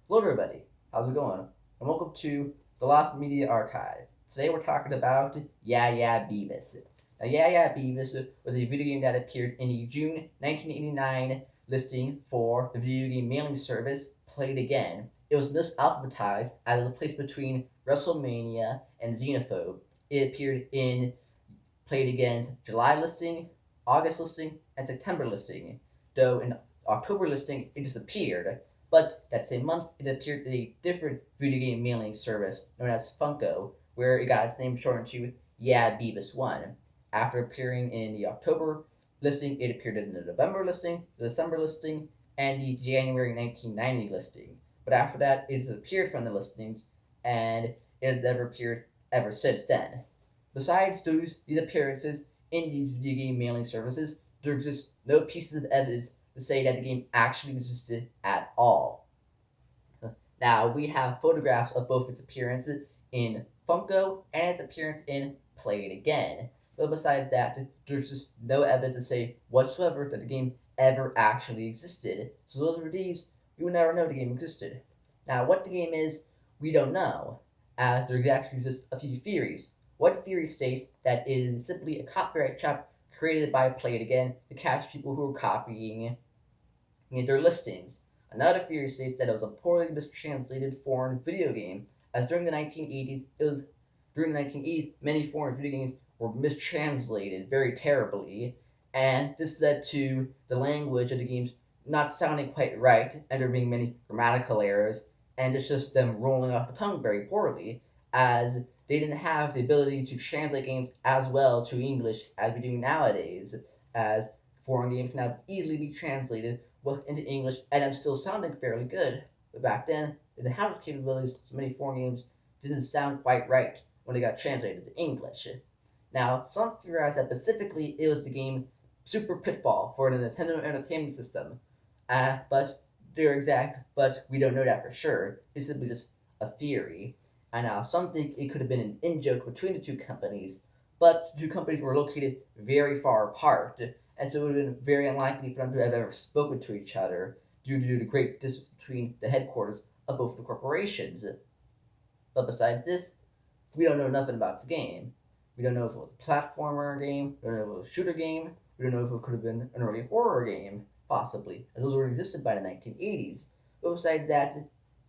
Hello, everybody. How's it going? And welcome to the Lost Media Archive. Today we're talking about Beebiss. Now, Beebiss was a video game that appeared in the June 1989 listing for the video game mailing service Play It Again. It was misalphabetized as a place between WrestleMania and Xenophobe. It appeared in Play It Again's July listing, August listing, and September listing, though in October listing it disappeared. But that same month, it appeared in a different video game mailing service known as Funko, where it got its name shortened to Yeah Beavis 1. After appearing in the October listing, it appeared in the November listing, the December listing, and the January 1990 listing. But after that, it disappeared from the listings, and it has never appeared ever since then. Besides these appearances in these video game mailing services, there exists no pieces of evidence to say that the game actually existed at all. Now, we have photographs of both its appearances in Funko and its appearance in Play It Again. But besides that, there's just no evidence to say whatsoever that the game ever actually existed. So those are these, we will never know the game existed. Now, what the game is, we don't know, as there actually exists a few theories. One theory states that it is simply a copyright trap created by Play It Again to catch people who are copying their listings. Another theory states that it was a poorly mistranslated foreign video game, as during the 1980s many foreign video games were mistranslated very terribly, and this led to the language of the games not sounding quite right, and there being many grammatical errors, and it's just them rolling off the tongue very poorly, as they didn't have the ability to translate games as well to English as we do nowadays, as foreign games can now easily be translated into English and I'm still sounding fairly good. But back then, they didn't have those capabilities, so many foreign games didn't sound quite right when they got translated to English. Now, some theorize that specifically it was the game Super Pitfall for the Nintendo Entertainment System, but we don't know that for sure. It's simply just a theory. And now some think it could have been an in-joke between the two companies, but the two companies were located very far apart, and so it would have been very unlikely for them to have ever spoken to each other due to the great distance between the headquarters of both the corporations. But besides this, we don't know nothing about the game. We don't know if it was a platformer game, we don't know if it was a shooter game, we don't know if it could have been an early horror game, possibly, as those already existed by the 1980s. But besides that,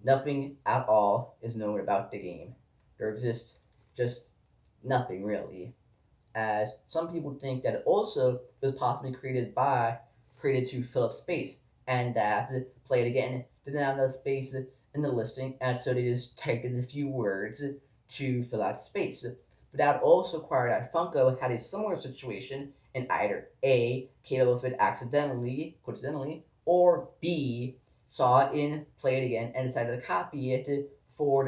nothing at all is known about the game. There exists just nothing really, as some people think that it also was possibly created to fill up space, and that Play It Again didn't have enough space in the listing, and so they just typed in a few words to fill out space. But that also required that Funko had a similar situation, and either A, came up with it coincidentally, or B, saw it in Play It Again and decided to copy it for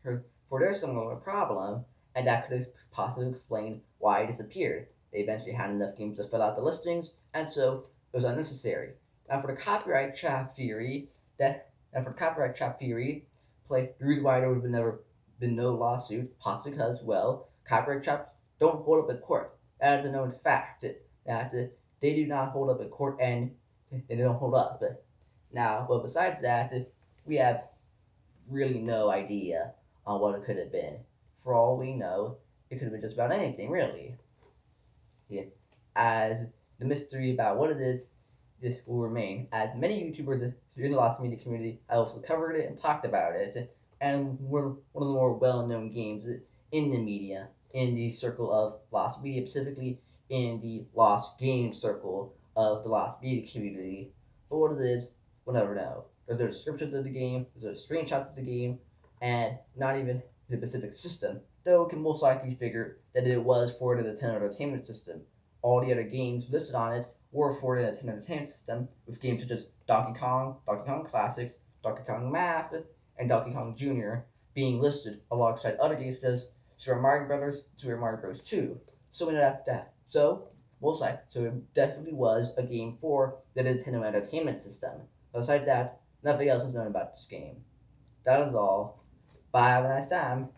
for their similar problem, and that could possibly explain why it disappeared. They eventually had enough games to fill out the listings, and so it was unnecessary. Now, for the copyright trap theory, the reason why there would have never been no lawsuit, possibly because, well, copyright traps don't hold up in court. That is a known fact. That they do not hold up in court, and they don't hold up. Now, but besides that, we have really no idea on what it could have been. For all we know, it could have been just about anything, really. Yeah. As the mystery about what it is, this will remain, as many YouTubers in the Lost Media community have also covered it and talked about it, and were one of the more well-known games in the media, in the circle of Lost Media, specifically in the Lost Game circle of the Lost Media community. But what it is, we'll never know. There's no descriptions of the game, there's no screenshots of the game, and not even the specific system, though we can most likely figure that it was for the Nintendo Entertainment System. All the other games listed on it were for the Nintendo Entertainment System, with games such as Donkey Kong, Donkey Kong Classics, Donkey Kong Math, and Donkey Kong Jr. being listed alongside other games such as Super Mario Brothers, Super Mario Bros. 2. So we know that. So it definitely was a game for the Nintendo Entertainment System. Besides that, nothing else is known about this game. That is all. Bye, have a nice time.